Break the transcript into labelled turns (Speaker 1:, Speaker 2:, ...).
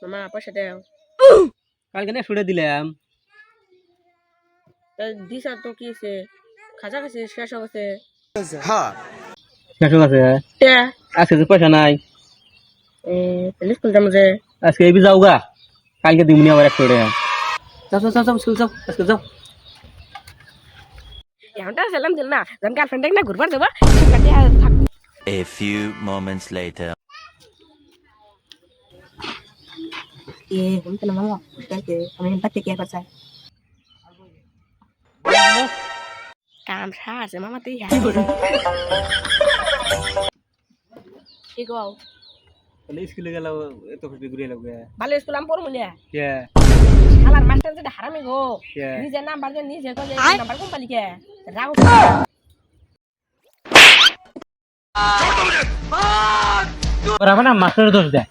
Speaker 1: মামা পয়সা দাও।
Speaker 2: কালকে না ছুটে দিলাম।
Speaker 1: দিশা তো কি আছে খাজা খাইছে শেষ হচ্ছে
Speaker 2: শেষ হয়ে গেছে।
Speaker 1: তে
Speaker 2: আজকে তো পয়সা নাই।
Speaker 1: পুলিশ স্কুল যাবো যে
Speaker 2: আজকে এবি যাও গা, কালকে দিমনি আবার এক করে। যাও যাও যাও যাও স্কুল যাও, আজকে যাও।
Speaker 1: এমনটা সালাম দিল না যেন গার্লফ্রেন্ড না ঘুরবার যাবো।
Speaker 3: A few moments later.
Speaker 1: আমি তো মামা আমি বাচ্চা কি করছে কাম সারছে মামা তুই কি কও
Speaker 2: তাহলে স্কুলে গেল এত খুশি ঘুরে এলো গে।
Speaker 1: ভালো স্কুল আমি পড়বো না
Speaker 2: কে
Speaker 1: শালার মাস্টার যেটা হারামি গো
Speaker 2: কে
Speaker 1: নিজের নাম্বার যে নিজে কলে নাম্বার কোম্পানি কে রাখো
Speaker 2: ওরা মানে মাস্টারের দোষ দেয়।